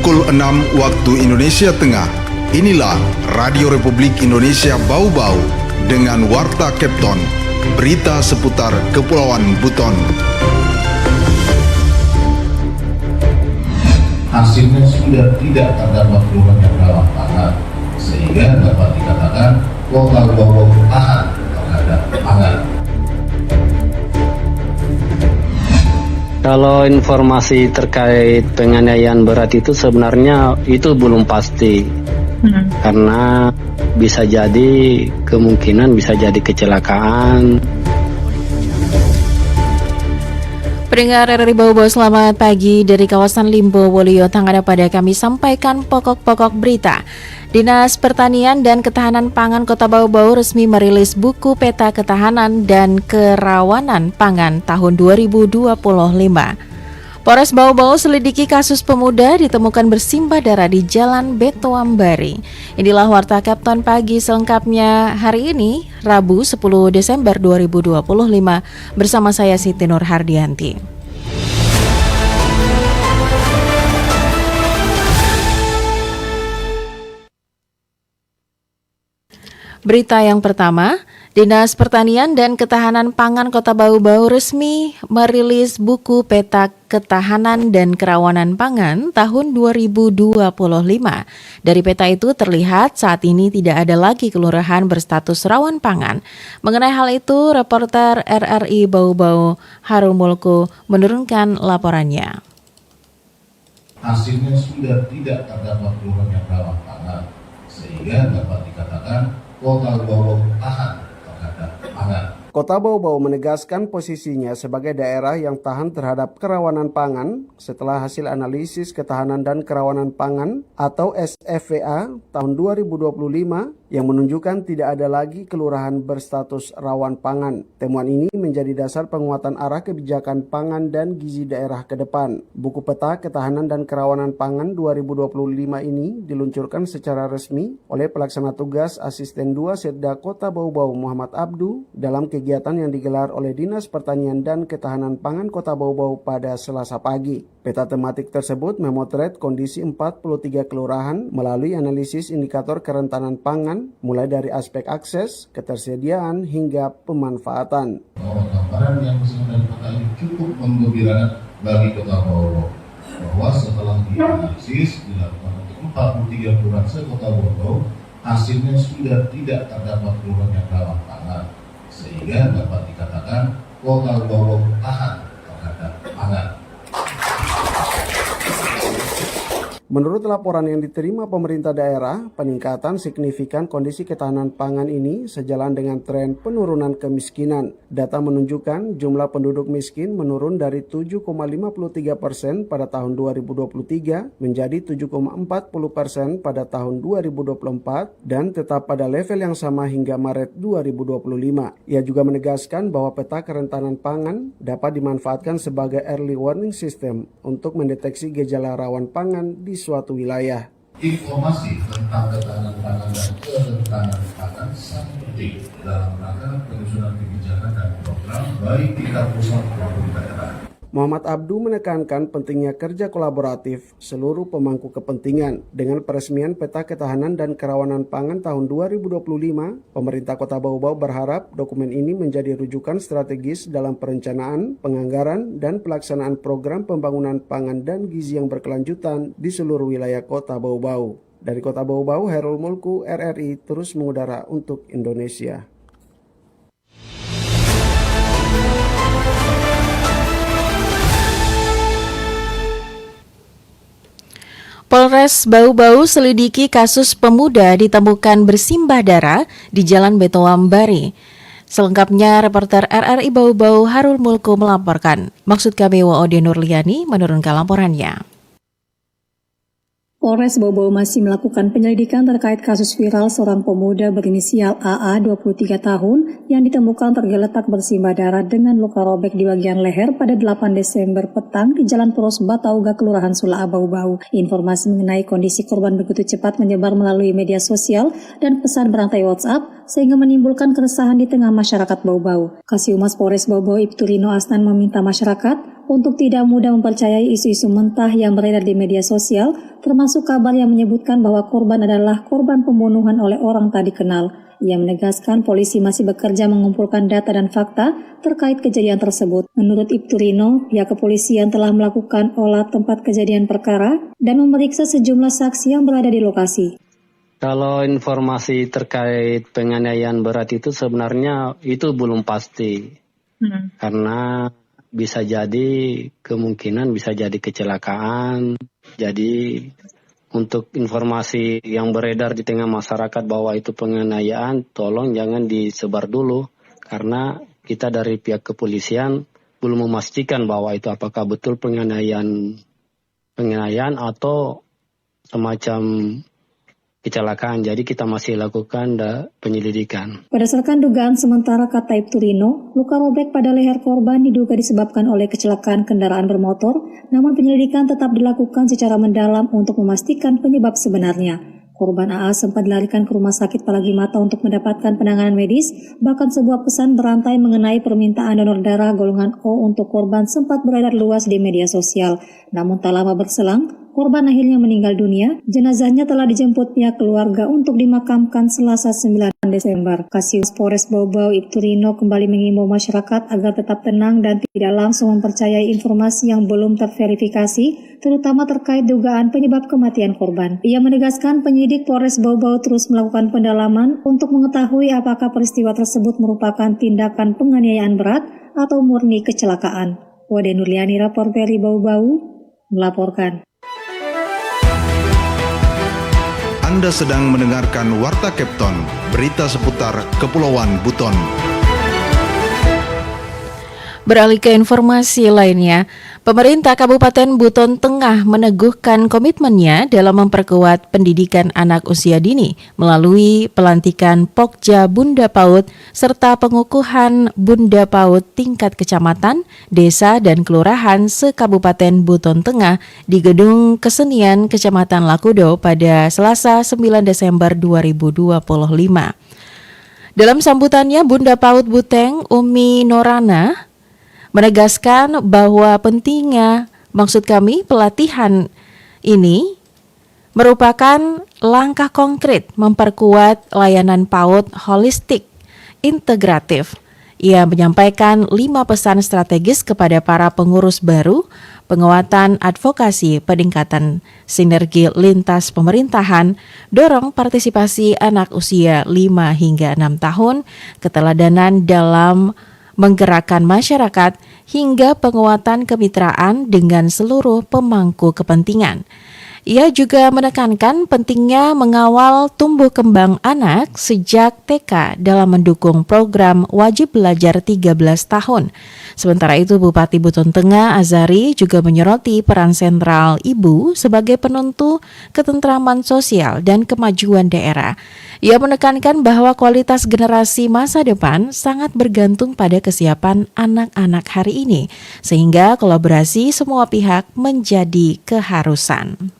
Pukul 6 waktu Indonesia Tengah. Inilah Radio Republik Indonesia Bau-Bau dengan Warta Kepton, berita seputar Kepulauan Buton. Hasilnya sudah tidak terdapat perubahan yang rawan pangan, sehingga dapat dikatakan Kota Bau-Bau tahan terhadap pangan. Kalau informasi terkait penganiayaan berat itu sebenarnya itu belum pasti, karena bisa jadi kemungkinan bisa jadi kecelakaan. Pendengar RRI Bau-Bau, selamat pagi dari kawasan Limbo, Wolio Tangada. Pada kami sampaikan pokok-pokok berita. Dinas Pertanian dan Ketahanan Pangan Kota Bau-Bau resmi merilis buku peta ketahanan dan kerawanan pangan tahun 2025. Polres Bau-Bau selidiki kasus pemuda ditemukan bersimbah darah di Jalan Betoambari. Inilah Warta Kepton pagi selengkapnya hari ini, Rabu 10 Desember 2025, bersama saya Siti Nur Hardianti. Berita yang pertama, Dinas Pertanian dan Ketahanan Pangan Kota Bau-Bau resmi merilis buku peta ketahanan dan kerawanan pangan tahun 2025. Dari peta itu terlihat saat ini tidak ada lagi kelurahan berstatus rawan pangan. Mengenai hal itu, reporter RRI Bau-Bau Harul Mulku menurunkan laporannya. Hasilnya sudah tidak terdapat perubahan yang rawan pangan, sehingga dapat dikatakan Kota Bau-Bau tahan terhadap pangan. Kota Bau-Bau menegaskan posisinya sebagai daerah yang tahan terhadap kerawanan pangan setelah hasil analisis ketahanan dan kerawanan pangan atau SFVA tahun 2025 yang menunjukkan tidak ada lagi kelurahan berstatus rawan pangan. Temuan ini menjadi dasar penguatan arah kebijakan pangan dan gizi daerah ke depan. Buku peta ketahanan dan kerawanan pangan 2025 ini diluncurkan secara resmi oleh pelaksana tugas Asisten 2 Setda Kota Bau-Bau Muhammad Abdu dalam kegiatan yang digelar oleh Dinas Pertanian dan Ketahanan Pangan Kota Bau-Bau pada Selasa pagi. Peta tematik tersebut memotret kondisi 43 kelurahan melalui analisis indikator kerentanan pangan mulai dari aspek akses, ketersediaan, hingga pemanfaatan. Gambaran yang bersama dari kota ini cukup menggembirakan bagi Kota Bau-Bau, bahwa setelah dianalisis dilakukan untuk 43 kelurahan se-Kota Bau-Bau, hasilnya sudah tidak terdapat kelurahan yang rawan pangan, sehingga dapat dikatakan Kota Bau-Bau tahan terhadap pangan. Menurut laporan yang diterima pemerintah daerah, peningkatan signifikan kondisi ketahanan pangan ini sejalan dengan tren penurunan kemiskinan. Data menunjukkan jumlah penduduk miskin menurun dari 7,53% pada tahun 2023 menjadi 7,40% pada tahun 2024 dan tetap pada level yang sama hingga Maret 2025. Ia juga menegaskan bahwa peta kerentanan pangan dapat dimanfaatkan sebagai early warning system untuk mendeteksi gejala rawan pangan di suatu wilayah. Informasi tentang ketahanan pangan dan kerentanan pangan sangat penting dalam rangka penyusunan kebijakan dan program baik tingkat pusat maupun daerah. Muhammad Abdu menekankan pentingnya kerja kolaboratif seluruh pemangku kepentingan. Dengan peresmian peta ketahanan dan kerawanan pangan tahun 2025, pemerintah Kota Bau-Bau berharap dokumen ini menjadi rujukan strategis dalam perencanaan, penganggaran, dan pelaksanaan program pembangunan pangan dan gizi yang berkelanjutan di seluruh wilayah Kota Bau-Bau. Dari Kota Bau-Bau, Harul Mulku, RRI terus mengudara untuk Indonesia. Polres Bau-Bau selidiki kasus pemuda ditemukan bersimbah darah di Jalan Betoambari. Selengkapnya reporter RRI Bau-Bau Harul Mulku melaporkan. Maksud kami Waode Nurliani menurunkan laporannya. Polres Bau-Bau masih melakukan penyelidikan terkait kasus viral seorang pemuda berinisial AA 23 tahun yang ditemukan tergeletak bersimbah darah dengan luka robek di bagian leher pada 8 Desember petang di Jalan Poros Batauga, Kelurahan Sula'a, Bau-Bau. Informasi mengenai kondisi korban begitu cepat menyebar melalui media sosial dan pesan berantai WhatsApp sehingga menimbulkan keresahan di tengah masyarakat Bau-Bau. Kasih Humas Polres Bau-Bau Ibtu Rino Asnan meminta masyarakat untuk tidak mudah mempercayai isu-isu mentah yang beredar di media sosial, termasuk kabar yang menyebutkan bahwa korban adalah korban pembunuhan oleh orang tak dikenal. Ia menegaskan polisi masih bekerja mengumpulkan data dan fakta terkait kejadian tersebut. Menurut Ibtu Rino, pihak kepolisian telah melakukan olah tempat kejadian perkara dan memeriksa sejumlah saksi yang berada di lokasi. Kalau informasi terkait penganiayaan berat itu sebenarnya itu belum pasti. Karena bisa jadi kemungkinan bisa jadi kecelakaan. Jadi untuk informasi yang beredar di tengah masyarakat bahwa itu penganiayaan, tolong jangan disebar dulu. Karena kita dari pihak kepolisian belum memastikan bahwa itu apakah betul penganiayaan atau semacam kecelakaan. Jadi kita masih lakukan penyelidikan. Berdasarkan dugaan sementara kata Ibtu Rino, luka robek pada leher korban diduga disebabkan oleh kecelakaan kendaraan bermotor, namun penyelidikan tetap dilakukan secara mendalam untuk memastikan penyebab sebenarnya. Korban AA sempat dilarikan ke rumah sakit Palagi Mata untuk mendapatkan penanganan medis, bahkan sebuah pesan berantai mengenai permintaan donor darah golongan O untuk korban sempat beredar luas di media sosial. Namun tak lama berselang, korban akhirnya meninggal dunia. Jenazahnya telah dijemput pihak keluarga untuk dimakamkan Selasa 9 Desember. Kasius Polres Bau-Bau Ibtu Rino kembali mengimbau masyarakat agar tetap tenang dan tidak langsung mempercayai informasi yang belum terverifikasi, terutama terkait dugaan penyebab kematian korban. Ia menegaskan penyidik Polres Bau-Bau terus melakukan pendalaman untuk mengetahui apakah peristiwa tersebut merupakan tindakan penganiayaan berat atau murni kecelakaan. Wade Nurliani, reporter Bau-Bau, melaporkan. Anda sedang mendengarkan Warta Kepton, berita seputar Kepulauan Buton. Beralih ke informasi lainnya, pemerintah Kabupaten Buton Tengah meneguhkan komitmennya dalam memperkuat pendidikan anak usia dini melalui pelantikan Pokja Bunda PAUD serta pengukuhan Bunda PAUD tingkat kecamatan, desa, dan kelurahan se-Kabupaten Buton Tengah di Gedung Kesenian Kecamatan Lakudo pada Selasa 9 Desember 2025. Dalam sambutannya, Bunda PAUD Buteng Umi Norana menegaskan bahwa pentingnya, maksud kami, pelatihan ini merupakan langkah konkret memperkuat layanan PAUD holistik, integratif. Ia menyampaikan 5 pesan strategis kepada para pengurus baru, penguatan advokasi, peningkatan sinergi lintas pemerintahan, dorong partisipasi anak usia 5 hingga 6 tahun, keteladanan dalam menggerakkan masyarakat, hingga penguatan kemitraan dengan seluruh pemangku kepentingan. Ia juga menekankan pentingnya mengawal tumbuh kembang anak sejak TK dalam mendukung program wajib belajar 13 tahun. Sementara itu, Bupati Buton Tengah Azari juga menyoroti peran sentral ibu sebagai penentu ketentraman sosial dan kemajuan daerah. Ia menekankan bahwa kualitas generasi masa depan sangat bergantung pada kesiapan anak-anak hari ini, sehingga kolaborasi semua pihak menjadi keharusan.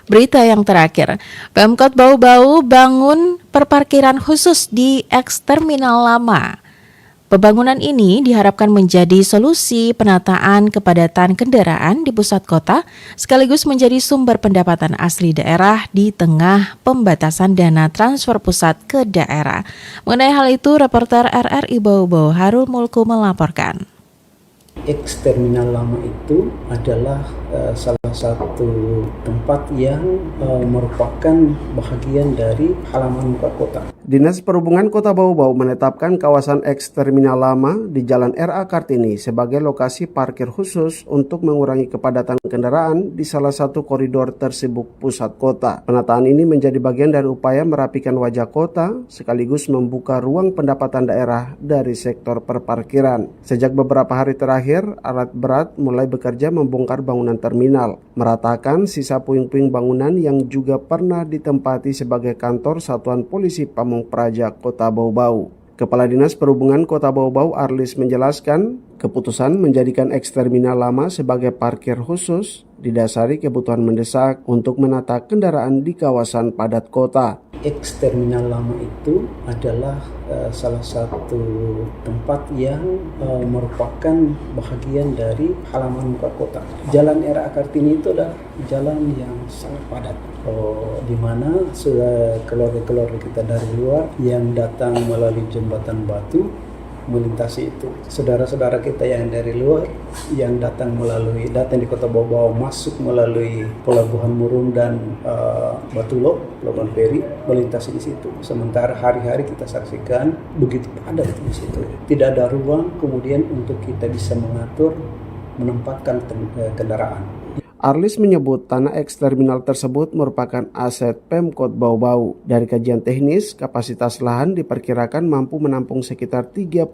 Berita yang terakhir, Pemkot Bau-Bau bangun perparkiran khusus di eks-terminal lama. Pembangunan ini diharapkan menjadi solusi penataan kepadatan kendaraan di pusat kota, sekaligus menjadi sumber pendapatan asli daerah di tengah pembatasan dana transfer pusat ke daerah. Mengenai hal itu, reporter RRI Bau-Bau Harul Mulku melaporkan. Eks-terminal lama itu adalah salah satu tempat yang merupakan bahagian dari halaman muka kota. Dinas Perhubungan Kota Bau-Bau menetapkan kawasan eks-terminal lama di Jalan RA Kartini sebagai lokasi parkir khusus untuk mengurangi kepadatan kendaraan di salah satu koridor tersibuk pusat kota. Penataan ini menjadi bagian dari upaya merapikan wajah kota sekaligus membuka ruang pendapatan daerah dari sektor perparkiran. Sejak beberapa hari terakhir, alat berat mulai bekerja membongkar bangunan terminal, meratakan sisa puing-puing bangunan yang juga pernah ditempati sebagai kantor Satuan Polisi Pamung Praja Kota Bau-Bau. Kepala Dinas Perhubungan Kota Bau-Bau Arlis menjelaskan, keputusan menjadikan eks-terminal lama sebagai parkir khusus didasari kebutuhan mendesak untuk menata kendaraan di kawasan padat kota. Eks terminal lama itu adalah salah satu tempat yang merupakan bahagian dari halaman muka kota. Jalan RA Kartini itu adalah jalan yang sangat padat, di mana keluarga-keluarga kita dari luar yang datang melalui jembatan batu melintasi itu. Saudara-saudara kita yang dari luar yang datang di Kota Bau-Bau masuk melalui Pelabuhan Murung dan Batulo, Pelabuhan Peri, melintasi di situ. Sementara hari-hari kita saksikan begitu padat di situ. Tidak ada ruang kemudian untuk kita bisa menempatkan kendaraan. Arlis menyebut tanah eks terminal tersebut merupakan aset Pemkot Bau-Bau. Dari kajian teknis, kapasitas lahan diperkirakan mampu menampung sekitar 30-40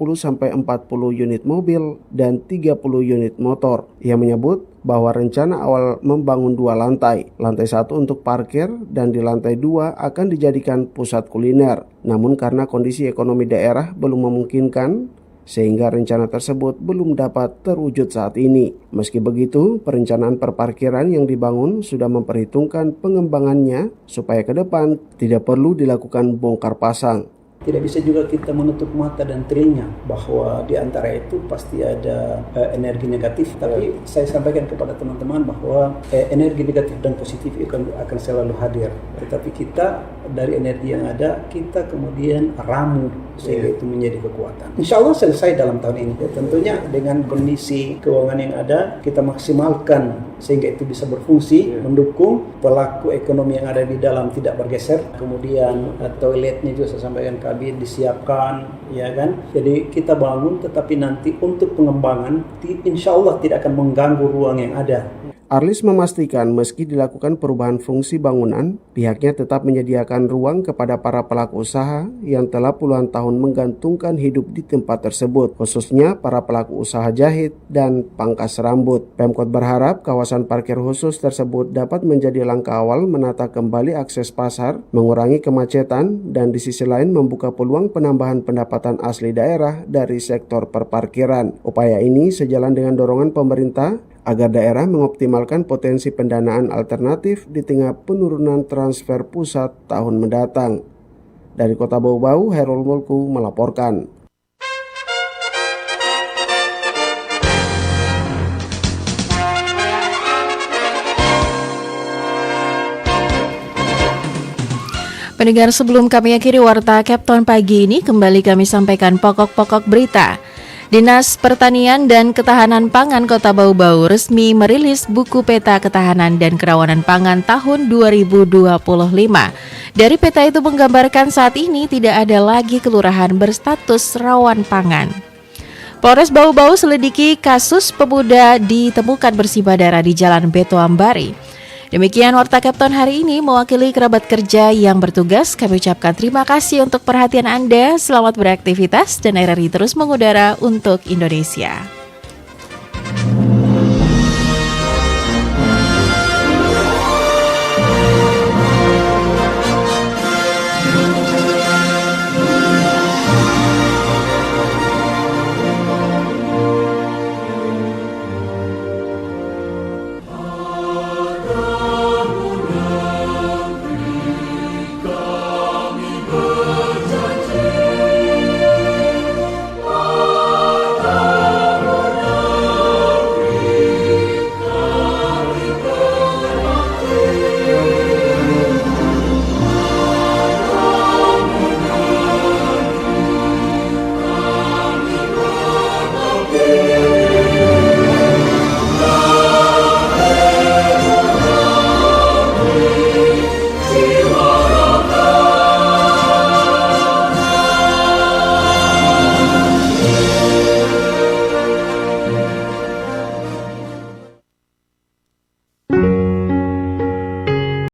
unit mobil dan 30 unit motor. Ia menyebut bahwa rencana awal membangun 2 lantai. Lantai 1 untuk parkir dan di lantai 2 akan dijadikan pusat kuliner. Namun karena kondisi ekonomi daerah belum memungkinkan, sehingga rencana tersebut belum dapat terwujud saat ini. Meski begitu, perencanaan perparkiran yang dibangun sudah memperhitungkan pengembangannya supaya ke depan tidak perlu dilakukan bongkar pasang. Tidak bisa juga kita menutup mata dan telinga bahwa di antara itu pasti ada energi negatif. Tapi saya sampaikan kepada teman-teman bahwa energi negatif dan positif akan selalu hadir. Tetapi kita dari energi yang ada, kita kemudian ramu sehingga itu menjadi kekuatan. Insya Allah selesai dalam tahun ini. Tentunya dengan kondisi keuangan yang ada, kita maksimalkan sehingga itu bisa berfungsi, mendukung pelaku ekonomi yang ada di dalam tidak bergeser. Kemudian toiletnya juga saya sampaikan kabin disiapkan, ya kan. Jadi kita bangun, tetapi nanti untuk pengembangan insya Allah tidak akan mengganggu ruang yang ada. Arlis memastikan meski dilakukan perubahan fungsi bangunan, pihaknya tetap menyediakan ruang kepada para pelaku usaha yang telah puluhan tahun menggantungkan hidup di tempat tersebut, khususnya para pelaku usaha jahit dan pangkas rambut. Pemkot berharap kawasan parkir khusus tersebut dapat menjadi langkah awal menata kembali akses pasar, mengurangi kemacetan, dan di sisi lain membuka peluang penambahan pendapatan asli daerah dari sektor perparkiran. Upaya ini sejalan dengan dorongan pemerintah agar daerah mengoptimalkan potensi pendanaan alternatif di tengah penurunan transfer pusat tahun mendatang. Dari Kota Bau-Bau, Herul Mulku melaporkan. Pendengar, sebelum kami akhiri Warta Kepton pagi ini, kembali kami sampaikan pokok-pokok berita. Dinas Pertanian dan Ketahanan Pangan Kota Bau-Bau resmi merilis buku peta ketahanan dan kerawanan pangan tahun 2025. Dari peta itu menggambarkan saat ini tidak ada lagi kelurahan berstatus rawan pangan. Polres Bau-Bau selidiki kasus pemuda ditemukan bersimbah darah di Jalan Beto Ambari. Demikian Warta Kepton hari ini, mewakili kerabat kerja yang bertugas, kami ucapkan terima kasih untuk perhatian Anda. Selamat beraktivitas dan RRI terus mengudara untuk Indonesia.